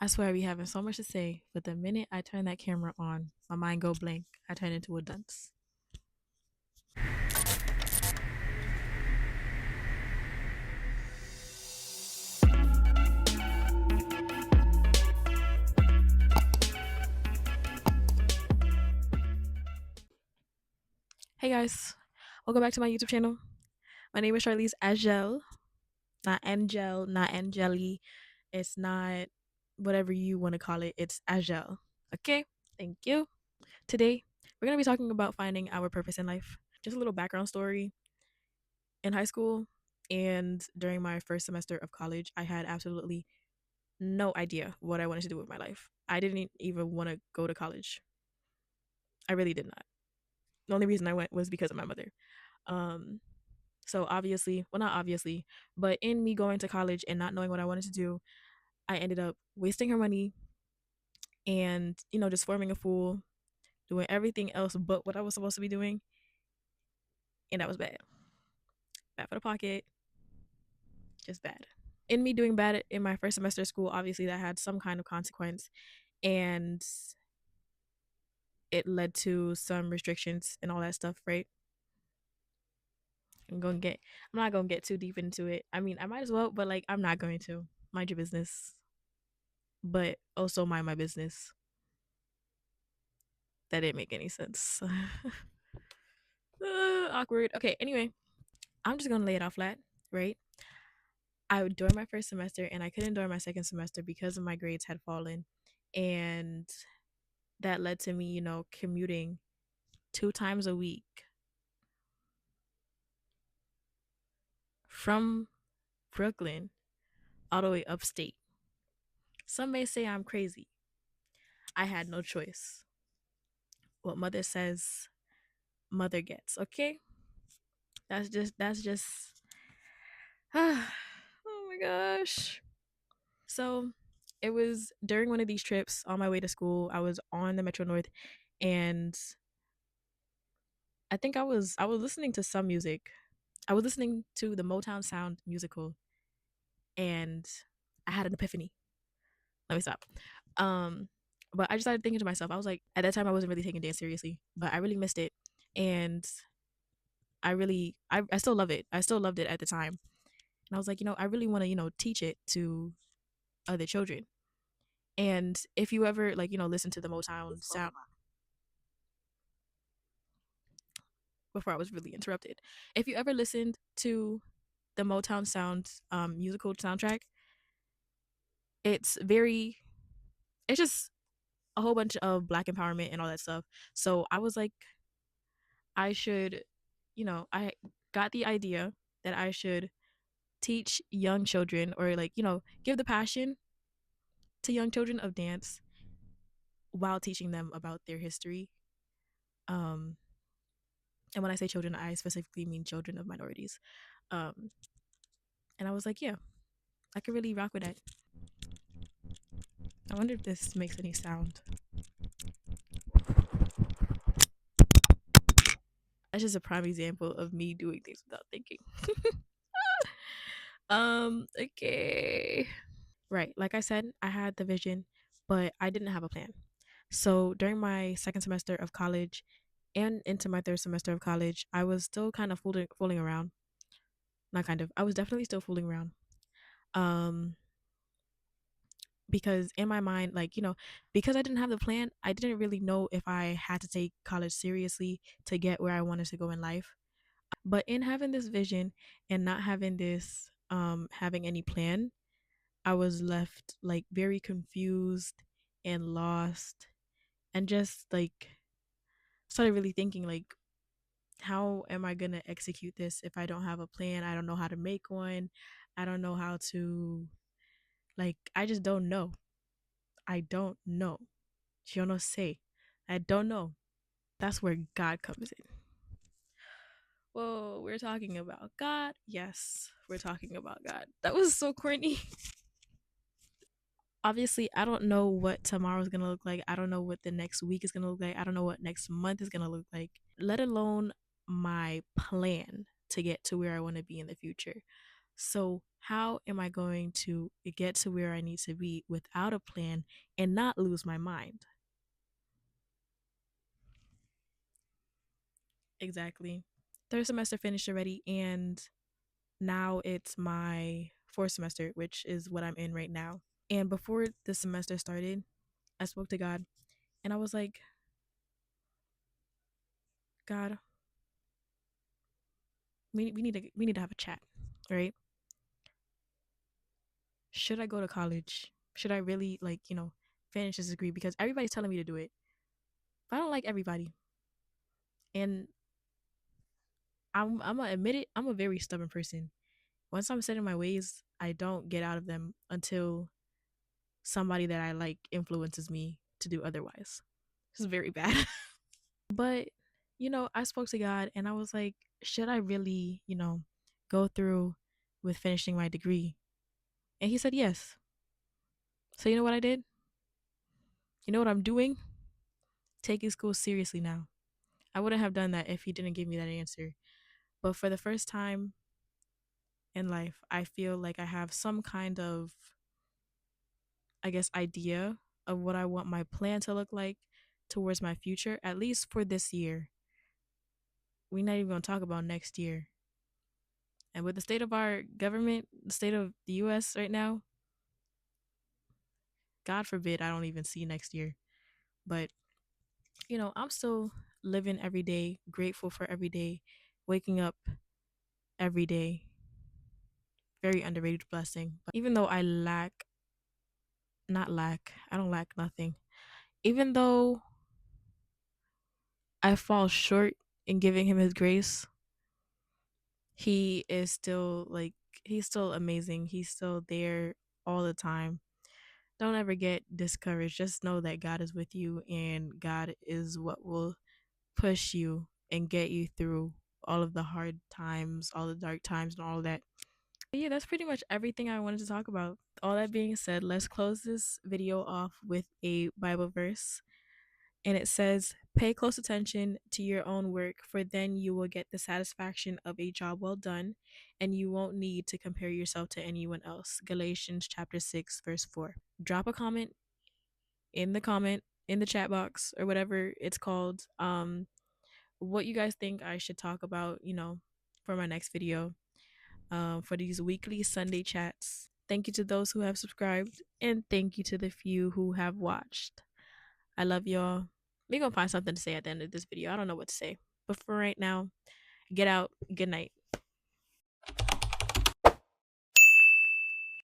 I swear I be having so much to say, but the minute I turn that camera on, my mind go blank. I turn into a dunce. Hey guys, welcome back to my YouTube channel. My name is Charlize Agel, not Angel, not Angeli. It's not whatever you want to call it. It's Agel. Okay, thank you. Today we're gonna be talking about finding our purpose in life. Just a little background story. In high school and during my first semester of college, I had absolutely no idea what I wanted to do with my life. I didn't even want to go to college. I really did not. The only reason I went was because of my mother. Um, so obviously, well, not obviously, but in me going to college and not knowing what I wanted to do, I ended up wasting her money and, just forming a fool, doing everything else but what I was supposed to be doing. And that was bad. Bad for the pocket, just bad. In me doing bad in my first semester of school, obviously that had some kind of consequence. And it led to some restrictions and all that stuff, right? I'm not gonna get too deep into it. I mean, I might as well, but like I'm not going to. Mind your business. But also mind my business. That didn't make any sense. Awkward. Okay, anyway, I'm just gonna lay it off flat, right? I would during my first semester and I couldn't during my second semester because of my grades had fallen. And that led to me, commuting 2 times a week from Brooklyn all the way upstate. Some may say I'm crazy. I had no choice. What mother says, mother gets. Okay, that's just. Oh my gosh. So it was during one of these trips on my way to school. I was on the Metro North, and I think I was listening to some music. I was listening to the Motown Sound musical, and I had an epiphany. Let me stop. Um, but I just started thinking to myself. I was like, at that time, I wasn't really taking dance seriously, but I really missed it, and I still love it. I still loved it at the time, and I was like, I really want to teach it to other children. And if you ever like listen to the Motown Sound before I was really interrupted, if you ever listened to the Motown Sound musical soundtrack, it's very it's just a whole bunch of black empowerment and all that stuff. So I was like, I should, I got the idea that I should teach young children or like, give the passion to young children of dance while teaching them about their history. Um, and when I say children, I specifically mean children of minorities. Um, and I was like, yeah, I could really rock with that. I wonder if this makes any sound. That's just a prime example of me doing things without thinking. Okay. Right. Like I said, I had the vision, but I didn't have a plan. So during my second semester of college and into my third semester of college, I was still kind of fooling around. Not kind of. I was definitely still fooling around. Um, because in my mind, like, because I didn't have the plan, I didn't really know if I had to take college seriously to get where I wanted to go in life. But in having this vision and not having this having any plan, I was left like very confused and lost and just like started really thinking like how am I going to execute this if I don't have a plan? I don't know how to make one. I don't know how to like I just don't know. I don't know. Yo no sé. I don't know. That's where God comes in. Whoa, we're talking about God. Yes, we're talking about God. That was so corny. Obviously, I don't know what tomorrow's gonna look like. I don't know what the next week is gonna look like. I don't know what next month is gonna look like, let alone my plan to get to where I want to be in the future. So, how am I going to get to where I need to be without a plan and not lose my mind? Exactly. Third semester finished already, and now it's my fourth semester, which is what I'm in right now. And before the semester started, I spoke to God and I was like, God, we need to have a chat, right? Should I go to college? Should I really finish this degree? Because everybody's telling me to do it. But I don't like everybody. And I'm gonna admit it, I'm a very stubborn person. Once I'm set in my ways, I don't get out of them until somebody that I like influences me to do otherwise. This is very bad. But, I spoke to God and I was like, should I really, go through with finishing my degree? And he said yes. So, you know what I did? You know what I'm doing? Taking school seriously now. I wouldn't have done that if he didn't give me that answer. But for the first time in life, I feel like I have some kind of, I guess, idea of what I want my plan to look like towards my future, at least for this year. We're not even going to talk about next year. And with the state of our government, the state of the US right now, God forbid I don't even see next year. But, I'm still living every day, grateful for every day, waking up every day. Very underrated blessing. But even though I don't lack nothing. Even though I fall short in giving him his grace, he is still he's still amazing. He's still there all the time. Don't ever get discouraged. Just know that God is with you and God is what will push you and get you through all of the hard times, all the dark times, and all that. But yeah, that's pretty much everything I wanted to talk about. All that being said, let's close this video off with a Bible verse. And it says, pay close attention to your own work, for then you will get the satisfaction of a job well done, and you won't need to compare yourself to anyone else. Galatians chapter 6, verse 4. Drop a comment in the chat box or whatever it's called. What you guys think I should talk about, for my next video. For these weekly Sunday chats. Thank you to those who have subscribed, and thank you to the few who have watched. I love y'all. We're gonna find something to say at the end of this video. I don't know what to say. But for right now, get out. Good night.